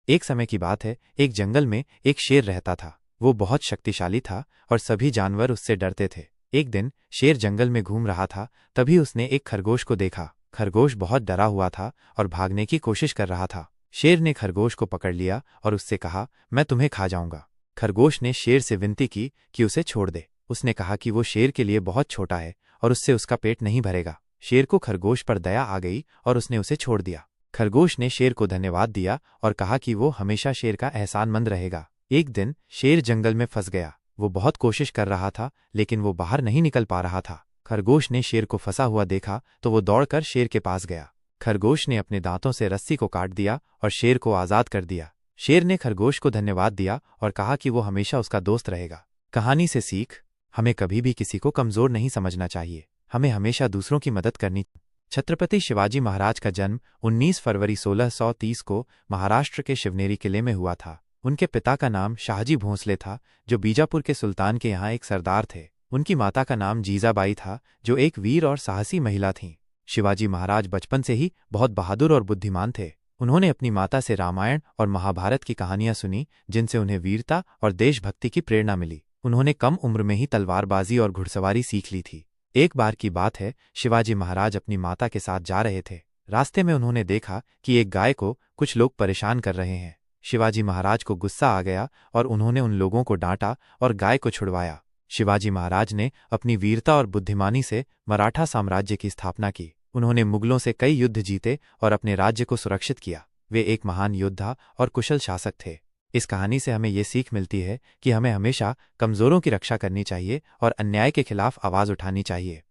एक समय की बात है, एक जंगल में एक शेर रहता था। वो बहुत शक्तिशाली था और सभी जानवर उससे डरते थे। एक दिन शेर जंगल में घूम रहा था, तभी उसने एक खरगोश को देखा। खरगोश बहुत डरा हुआ था और भागने की कोशिश कर रहा था। शेर ने खरगोश को पकड़ लिया और उससे कहा, मैं तुम्हें खा जाऊंगा। खरगोश ने शेर से विनती की कि उसे छोड़ दे। उसने कहा कि वो शेर के लिए बहुत छोटा है और उससे उसका पेट नहीं भरेगा। शेर को खरगोश पर दया आ गई और उसने उसे छोड़ दिया। खरगोश ने शेर को धन्यवाद दिया और कहा कि वो हमेशा शेर का एहसानमंद रहेगा। एक दिन शेर जंगल में फंस गया। वो बहुत कोशिश कर रहा था, लेकिन वो बाहर नहीं निकल पा रहा था। खरगोश ने शेर को फंसा हुआ देखा तो वो दौड़कर शेर के पास गया। खरगोश ने अपने दांतों से रस्सी को काट दिया और शेर को आज़ाद कर दिया। शेर ने खरगोश को धन्यवाद दिया और कहा कि वो हमेशा उसका दोस्त रहेगा। कहानी से सीख, हमें कभी भी किसी को कमज़ोर नहीं समझना चाहिए। हमें हमेशा दूसरों की मदद करनी। छत्रपति शिवाजी महाराज का जन्म 19 फरवरी 1630 को महाराष्ट्र के शिवनेरी किले में हुआ था। उनके पिता का नाम शाहजी भोंसले था, जो बीजापुर के सुल्तान के यहाँ एक सरदार थे। उनकी माता का नाम जीजाबाई था, जो एक वीर और साहसी महिला थीं। शिवाजी महाराज बचपन से ही बहुत बहादुर और बुद्धिमान थे। उन्होंने अपनी माता से रामायण और महाभारत की कहानियां सुनी, जिनसे उन्हें वीरता और देशभक्ति की प्रेरणा मिली। उन्होंने कम उम्र में ही तलवारबाजी और घुड़सवारी सीख ली थी। एक बार की बात है, शिवाजी महाराज अपनी माता के साथ जा रहे थे। रास्ते में उन्होंने देखा कि एक गाय को कुछ लोग परेशान कर रहे हैं। शिवाजी महाराज को गुस्सा आ गया और उन्होंने उन लोगों को डांटा और गाय को छुड़वाया। शिवाजी महाराज ने अपनी वीरता और बुद्धिमानी से मराठा साम्राज्य की स्थापना की। उन्होंने मुगलों से कई युद्ध जीते और अपने राज्य को सुरक्षित किया। वे एक महान योद्धा और कुशल शासक थे। इस कहानी से हमें ये सीख मिलती है कि हमें हमेशा कमज़ोरों की रक्षा करनी चाहिए और अन्याय के खिलाफ आवाज़ उठानी चाहिए।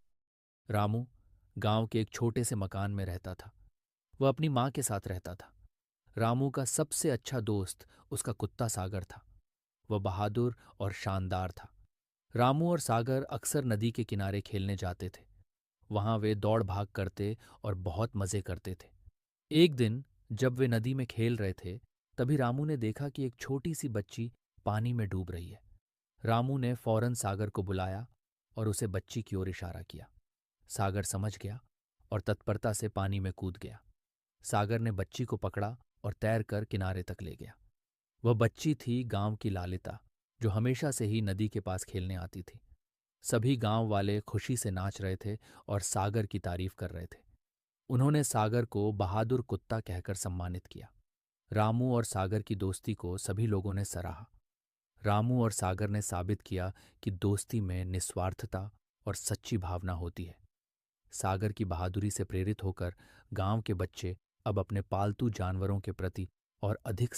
रामू गांव के एक छोटे से मकान में रहता था। वह अपनी माँ के साथ रहता था। रामू का सबसे अच्छा दोस्त उसका कुत्ता सागर था। वह बहादुर और शानदार था। रामू और सागर अक्सर नदी के किनारे खेलने जाते थे। वहां वे दौड़ भाग करते और बहुत मजे करते थे। एक दिन जब वे नदी में खेल रहे थे, तभी रामू ने देखा कि एक छोटी सी बच्ची पानी में डूब रही है। रामू ने फौरन सागर को बुलाया और उसे बच्ची की ओर इशारा किया। सागर समझ गया और तत्परता से पानी में कूद गया। सागर ने बच्ची को पकड़ा और तैरकर किनारे तक ले गया। वह बच्ची थी गांव की लालिता, जो हमेशा से ही नदी के पास खेलने आती थी। सभी गांव वाले खुशी से नाच रहे थे और सागर की तारीफ कर रहे थे। उन्होंने सागर को बहादुर कुत्ता कहकर सम्मानित किया। रामू और सागर की दोस्ती को सभी लोगों ने सराहा। रामू और सागर ने साबित किया कि दोस्ती में निस्वार्थता और सच्ची भावना होती है। सागर की बहादुरी से प्रेरित होकर गांव के बच्चे अब अपने पालतू जानवरों के प्रति और अधिक